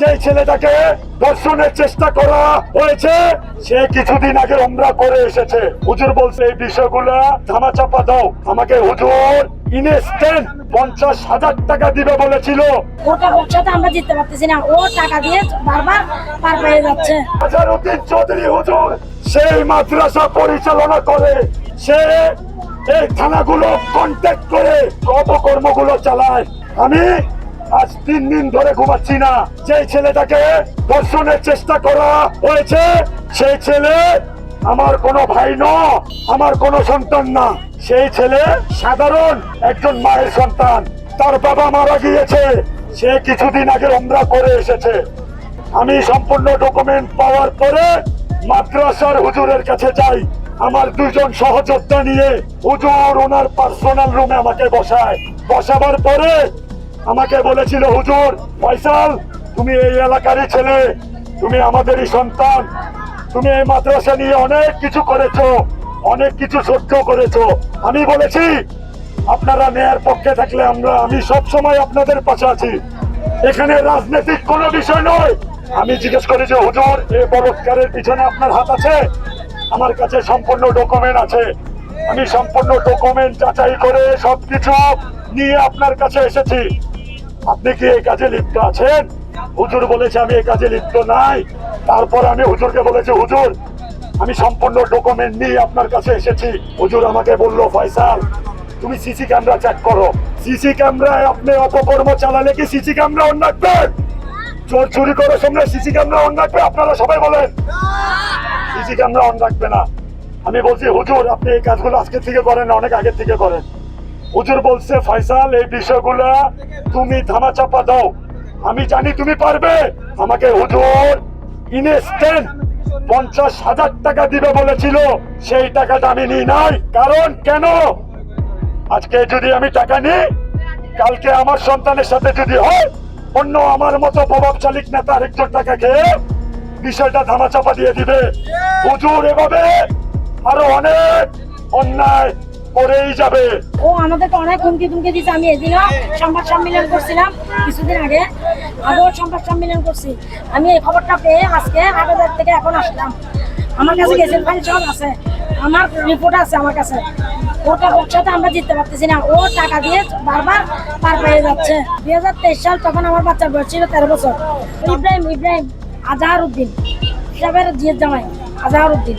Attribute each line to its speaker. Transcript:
Speaker 1: যে ছেলেটাকে ধর্ষণের চেষ্টা করা হয়েছে সে কিছুদিন আগে উমরা করে এসেছে। হুজুর বলছে এই বিষয়গুলো ধামাচাপা দাও। আমাকে হুজুর ইনস্ট্যান্ট 50,000 টাকা দিবে বলেছিল।
Speaker 2: ওটা বলছাতে আমরা জিততে পারতেছি না, ও টাকা দিয়ে বারবার পার পেয়ে যাচ্ছে।
Speaker 1: আজহারউদ্দিন চৌধুরী হুজুর সেই মাদ্রাসা পরিচালনা করে, সে এই থানাগুলো কন্ট্যাক্ট করে অপকর্মগুলো চালায়। আমি আজ 3 দিন ধরে ঘুমাচ্ছি না। যে ছেলেটাকে ধর্ষণের চেষ্টা করা হয়েছে সেই ছেলে আমার কোনো ভাই না, আমার কোনো সন্তান না। সেই ছেলে সাধারণ একজন মায়ের সন্তান। তার বাবা মারা গিয়েছে, সে কিছুদিন আগে উমরা করে এসেছে। আমি সম্পূর্ণ ডকুমেন্ট পাওয়ার পরে মাদ্রাসার হুজুরের কাছে যাই। আমার 2 জন সহযোদ্ধা নিয়ে হুজুর ওনার পার্সোনাল রুমে আমাকে বসাবার পরে আমাকে বলেছিল, হুজুর ফয়সাল তুমি এই এলাকারই ছেলে, তুমি আমাদেরই সন্তান, তুমি এই মাদ্রাসা নিয়ে অনেক কিছু করেছো, অনেক কিছু সহ্য করেছো। আমি বলেছি আপনারা ন্যায়ের পক্ষে থাকলে আমি সব সময় আপনাদের পাশে আছি, এখানে রাজনৈতিক কোনো বিষয় নয়। আমি জিজ্ঞেস করি যে হুজুর এই বলৎকারের পিছনে আপনার হাত আছে? আমার কাছে সম্পূর্ণ ডকুমেন্ট আছে। আমি সম্পূর্ণ ডকুমেন্ট যাচাই করে সবকিছু নিয়ে আপনার কাছে এসেছি। আপনি কি এই কাজে লিপ্ত আছেন? হুজুর বলেছে আমি এই কাজে লিপ্ত নাই। তারপর আমি হুজুরকে বলেছি হুজুর আমি সম্পূর্ণ ডকুমেন্ট নিয়ে আপনার কাছে এসেছি। হুজুর আমাকে বললো ফয়সাল তুমি সিসি ক্যামেরা চেক করো। সিসি ক্যামেরায় আপনি অপকর্ম চালালে কি সিসি ক্যামেরা অন রাখবেন? চোর চুরি করার সামনে সিসি ক্যামেরা অন রাখবে? আপনারা সবাই বলেন সিসি ক্যামেরা অন রাখবে না। আমি বলছি হুজুর আপনি এই কাজগুলো আজকে থেকে করেন না, অনেক আগে থেকে করেন। হুজুর বলছে ফয়সাল এই বিষয়গুলো তুমি ধামাচাপা দাও, আমি জানি তুমি পারবে। আমাকে হুজুর ইনস্ট্যান্ট 50,000 টাকা দিবে বলেছিল, সেই টাকাটা আমি নিই নাই। কারণ কেন? আজকে যদি আমি টাকা নিই, কালকে আমার সন্তানের সাথে যদি হয়, অন্য আমার মতো প্রভাবশালী নেতা আরেকজন টাকা খেয়ে বিষয়টা ধামাচাপা দিয়ে দিবে। হুজুর এভাবে আরো অনেক অন্যায় করেই যাবে।
Speaker 2: ও আমাদেরকে অনেক হুমকি তুমকি দিচ্ছে। আমি এদিনও সংবাদ সম্মেলন করছিলাম কিছুদিন আগে, আগেও সংবাদ সম্মেলন করছি। আমি এই খবরটা পেয়ে আজকে 8,000 থেকে এখন আসলাম। আমার কাছে গেছেন ফাইল সব আছে, আমার রিপোর্ট আছে আমার কাছে। ওটা বলছাতে আমরা জিততে পারতেছি না, ও টাকা দিয়ে বারবার পার পেয়ে যাচ্ছে। 2023 সাল তখন আমার বাচ্চার বয়স ছিল 13 বছর। ইব্রাহিম আজহারউদ্দিন সাহেবের জিয়ের জামাই আজহারউদ্দিন।